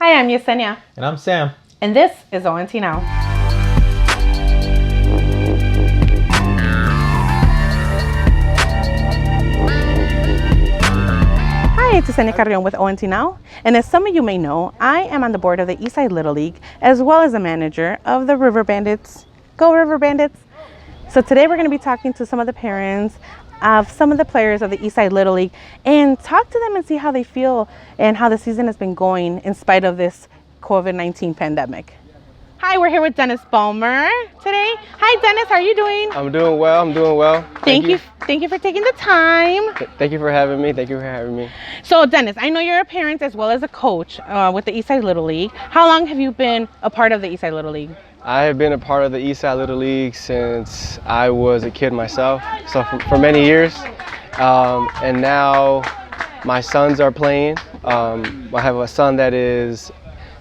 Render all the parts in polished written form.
Hi, I'm Yesenia. And I'm Sam. And this is ONT Now. Hi, it's Yesenia Carrion with ONT Now. And as some of you may know, I am on the board of the Eastside Little League, as well as a manager of the River Bandits. Go River Bandits! So today we're going to be talking to some of the parents of some of the players of the Eastside Little League and talk to them and see how they feel and how the season has been going in spite of this COVID-19 pandemic. Hi, we're here with Dennis Balmer today. Hi, Dennis, how are you doing? I'm doing well. Thank you for taking the time. Thank you for having me. So, Dennis, I know you're a parent as well as a coach with the Eastside Little League. How long have you been a part of the Eastside Little League? I have been a part of the Eastside Little League since I was a kid myself, so for many years. And now my sons are playing. I have a son that is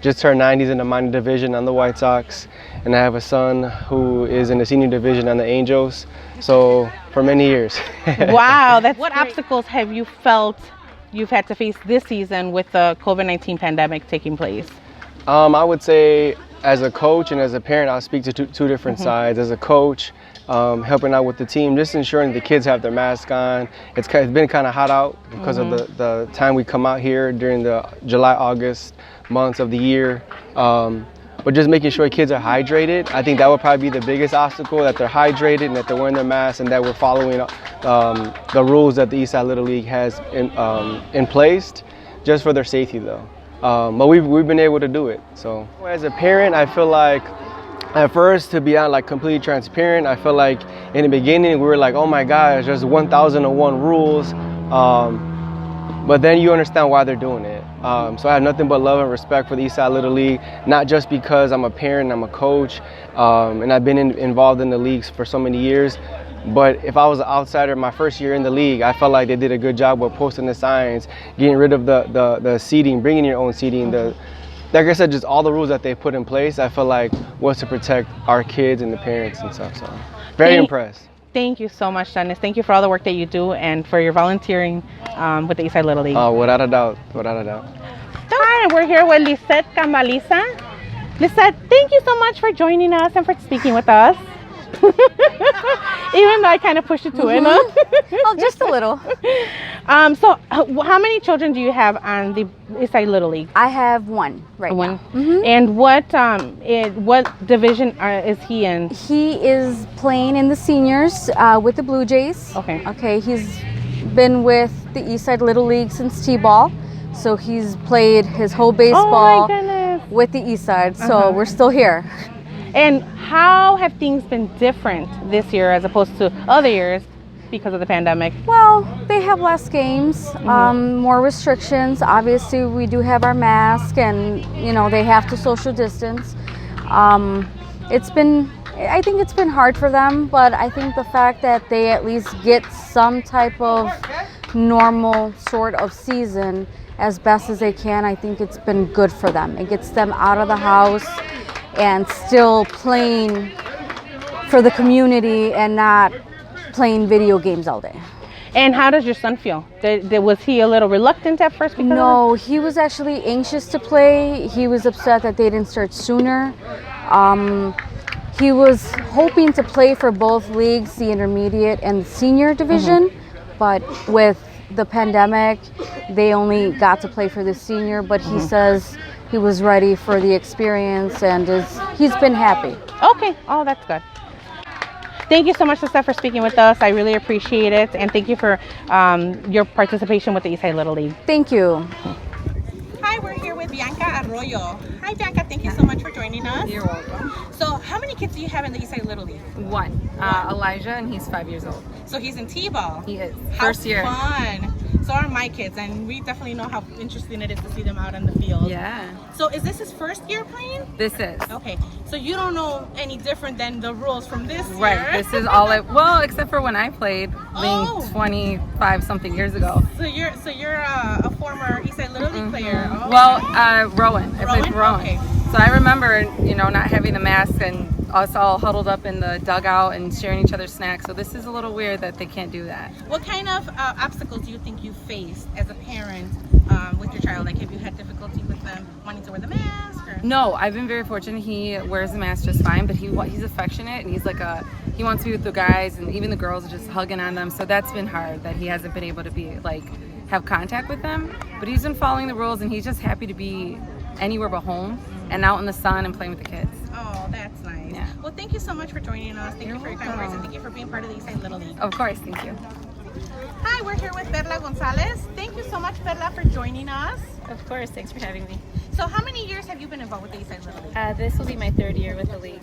just turned 90, in the minor division on the White Sox, and I have a son who is in the senior division on the Angels. So for many years. Wow, that's what obstacles have you felt you've had to face this season with the COVID-19 pandemic taking place? I would say as a coach and as a parent, I'll speak to two different sides. As a coach, helping out with the team, just ensuring the kids have their mask on. It's been kind of hot out because of the time we come out here during the July, August months of the year. But just making sure kids are hydrated. I think that would probably be the biggest obstacle, that they're hydrated and that they're wearing their masks and that we're following the rules that the Eastside Little League has in place, just for their safety though. But we've been able to do it. So as a parent, I feel like at first, to be completely transparent, I feel like in the beginning we were like, oh my gosh, there's 1,001 rules. But then you understand why they're doing it. So I have nothing but love and respect for the Eastside Little League, not just because I'm a parent, I'm a coach, and I've been involved in the leagues for so many years. But if I was an outsider my first year in the league, I felt like they did a good job with posting the signs, getting rid of the seating, bringing your own seating. Like I said, just all the rules that they put in place, I feel like was to protect our kids and the parents and stuff. So very impressed. Thank you so much, Dennis. Thank you for all the work that you do and for your volunteering with the Eastside Little League. Without a doubt. Hi, we're here with Lisette Cambaliza. Lisette, thank you so much for joining us and for speaking with us. Even though I kind of pushed you to it, huh? Oh, just a little. So how many children do you have on the Eastside Little League? I have one right now. And what division is he in? He is playing in the seniors with the Blue Jays. Okay, he's been with the Eastside Little League since T-ball, so he's played his whole baseball with the Eastside. So we're still here. And how have things been different this year as opposed to other years because of the pandemic? Well, they have less games, more restrictions. Obviously, we do have our mask, and they have to social distance. I think it's been hard for them, but I think the fact that they at least get some type of normal sort of season as best as they can, I think it's been good for them. It gets them out of the house and still playing for the community and not playing video games all day. And how does your son feel? Was he a little reluctant at first? No, he was actually anxious to play. He was upset that they didn't start sooner. He was hoping to play for both leagues, the intermediate and the senior division, but with the pandemic, they only got to play for the senior, but he says he was ready for the experience and he's been happy. Okay, oh, that's good. Thank you so much, Lisette, for speaking with us. I really appreciate it. And thank you for your participation with the Eastside Little League. Thank you. Hi, we're here with Bianca Arroyo. Hi, Bianca. Thank you so much for joining us. You're welcome. So how many kids do you have in the Eastside Little League? One. Elijah, and he's 5 years old. So he's in T-ball. He is. First year. Fun. So are my kids, and we definitely know how interesting it is to see them out in the field. Yeah. So is this his first year playing? This is. Okay. So you don't know any different than the rules from this year? Right. This is all well, except for when I played, being 25 something years ago. So you're a former Eastside Little League player. Oh. Well, Rowan. I played for Rowan. Okay. So I remember, not having a mask and us all huddled up in the dugout and sharing each other's snacks. So this is a little weird that they can't do that. What kind of obstacles do you think you faced as a parent with your child? Like, have you had difficulty with them wanting to wear the mask? Or? No, I've been very fortunate. He wears the mask just fine, but he's affectionate, and he wants to be with the guys, and even the girls are just hugging on them. So that's been hard that he hasn't been able to be have contact with them. But he's been following the rules, and he's just happy to be anywhere but home and out in the sun and playing with the kids. Oh, that's nice. Yeah. Well, thank you so much for joining us. Thank you for your kind words, and thank you for being part of the Eastside Little League. Of course, thank you. Hi, we're here with Perla Gonzalez. Thank you so much, Perla, for joining us. Of course, thanks for having me. So how many years have you been involved with the Eastside Little League? This will be my 3rd year with the league.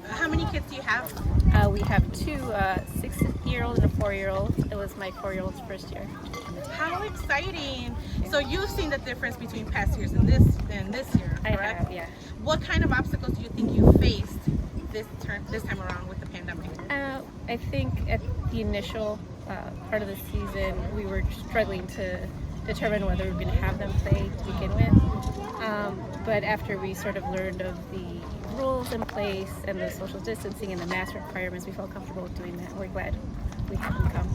How many kids do you have? We have 2 6-year-old and a 4-year-old. It was my 4-year-old's first year. How exciting! So you've seen the difference between past years and this year, correct? I have, yeah. What kind of obstacles do you think you faced this time around with the pandemic? I think at the initial part of the season, we were struggling to determine whether we were going to have them play to begin with. But after we sort of learned of the rules in place and the social distancing and the mask requirements, we felt comfortable doing that. We're glad we had them come.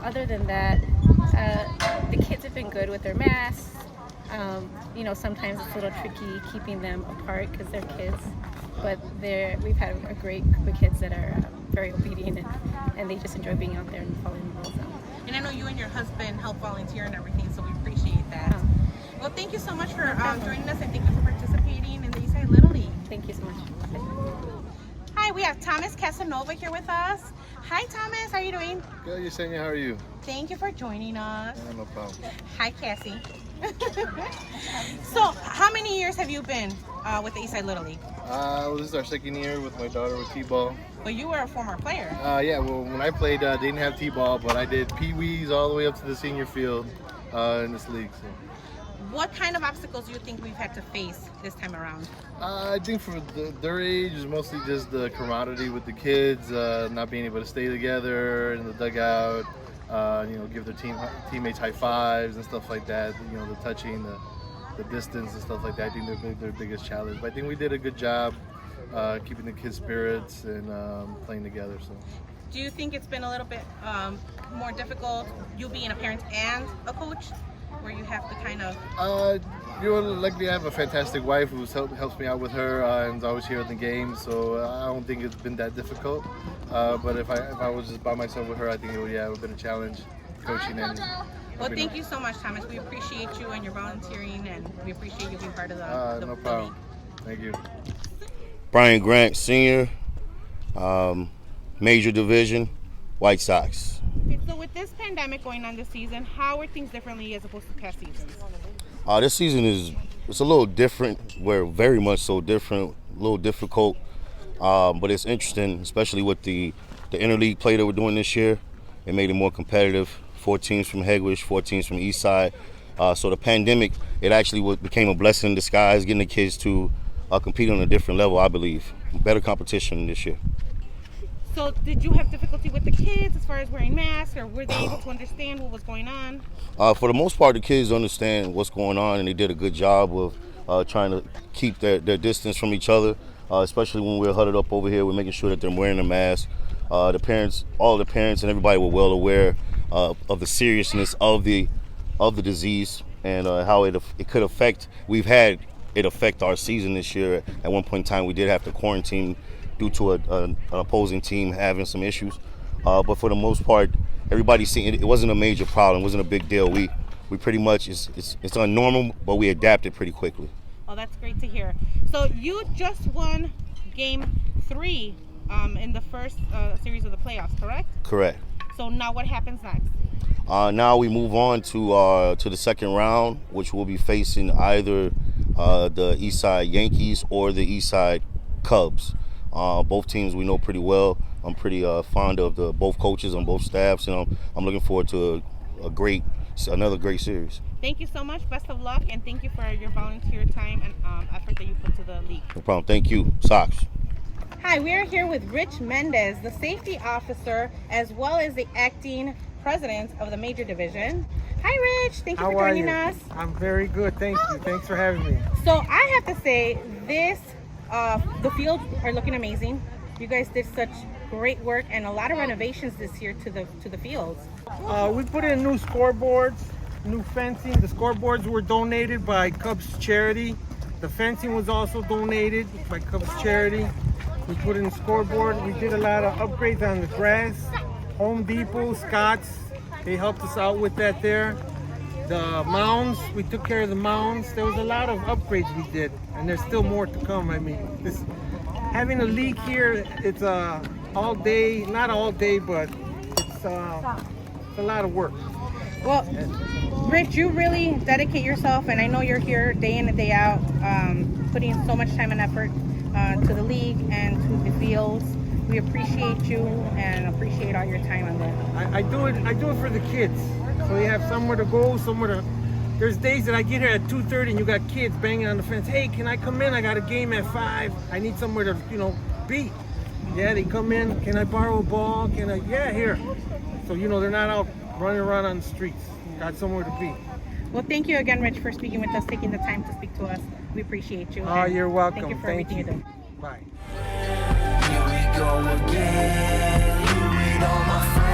Other than that, the kids have been good with their masks. Sometimes it's a little tricky keeping them apart because they're kids, but we've had a great group of kids that are very obedient and they just enjoy being out there and following the rules out. And I know you and your husband help volunteer and everything, so we appreciate that. Well, thank you so much for joining us, and thank you for participating in the Eastside Little League. Thank you so much. Hi, we have Thomas Casanova here with us. Hi, Thomas. How are you doing? Good, Yesenia. How are you? Thank you for joining us. No problem. Hi, Cassie. So, how many years have you been with the Eastside Little League? This is our 2nd year with my daughter with T-ball. Well, you were a former player. Yeah, well, when I played, they didn't have T-ball, but I did Pee-wees all the way up to the senior field in this league. So. What kind of obstacles do you think we've had to face this time around? I think for their age is mostly just the camaraderie with the kids, not being able to stay together in the dugout, give their teammates high fives and stuff like that. The touching, the distance and stuff like that. I think they're their biggest challenge. But I think we did a good job keeping the kids' spirits and playing together. So. Do you think it's been a little bit more difficult, you being a parent and a coach, where you have to kind of... Luckily I have a fantastic wife who helps me out with her and is always here at the game, so I don't think it's been that difficult. But if I was just by myself with her, I think it would have been a challenge coaching. Well, thank you so much, Thomas. We appreciate you and your volunteering, and we appreciate you being part of the no problem. Thank you. Brian Grant, Sr., Major Division, White Sox. Okay, so with this pandemic going on this season, how are things differently as opposed to past seasons? This season it's a little different. We're very much so different, a little difficult, but it's interesting, especially with the interleague play that we're doing this year. It made it more competitive. 4 teams from Hegewisch, 4 teams from Eastside. So the pandemic, it actually became a blessing in disguise, getting the kids to compete on a different level, I believe. Better competition this year. So did you have difficulty with the kids as far as wearing masks, or were they able to understand what was going on? For the most part, the kids understand what's going on, and they did a good job of trying to keep their distance from each other, especially when we're huddled up over here. We're making sure that they're wearing a mask. The parents, all the parents and everybody were well aware of the seriousness of the disease and how it could affect. We've had it affect our season this year. At one point in time, we did have to quarantine due to an opposing team having some issues. But for the most part, everybody's seen it. It wasn't a major problem. It wasn't a big deal. We pretty much, it's unnormal, but we adapted pretty quickly. Oh, that's great to hear. So you just won Game 3 in the first series of the playoffs, correct? Correct. So now what happens next? Now we move on to the second round, which will be facing either the Eastside Yankees or the Eastside Cubs. Both teams we know pretty well. I'm pretty fond of both coaches on both staffs, and I'm looking forward to another great series. Thank you so much. Best of luck, and thank you for your volunteer time and effort that you put to the league. No problem. Thank you. Sox. Hi, we are here with Rich Mendez, the safety officer, as well as the acting president of the Major Division. Hi, Rich. Thank you for joining us. I'm very good. Thank you. Thanks for having me. So I have to say, this The fields are looking amazing. You guys did such great work and a lot of renovations this year to the fields. We put in new scoreboards, new fencing. The scoreboards were donated by Cubs Charity. The fencing was also donated by Cubs Charity. We put in a scoreboard. We did a lot of upgrades on the grass. Home Depot, Scott's, they helped us out with that there. The mounds, we took care of the mounds. There was a lot of upgrades we did, and there's still more to come. I mean, having a league here, it's all day, not all day, but it's a lot of work. Well, Rich, you really dedicate yourself, and I know you're here day in and day out, putting so much time and effort to the league and to the fields. We appreciate you and appreciate all your time on that. I do it for the kids, so they have somewhere to go, somewhere to. There's days that I get here at 2:30 and you got kids banging on the fence. Hey, can I come in? I got a game at 5. I need somewhere to, be. Yeah, they come in. Can I borrow a ball? Can I? Yeah, here. So they're not out running around on the streets. Got somewhere to be. Well, thank you again, Rich, for speaking with us, taking the time to speak to us. We appreciate you. Oh, you're welcome. Thank you for everything you're doing. Bye. Here we go again. You read all my friends.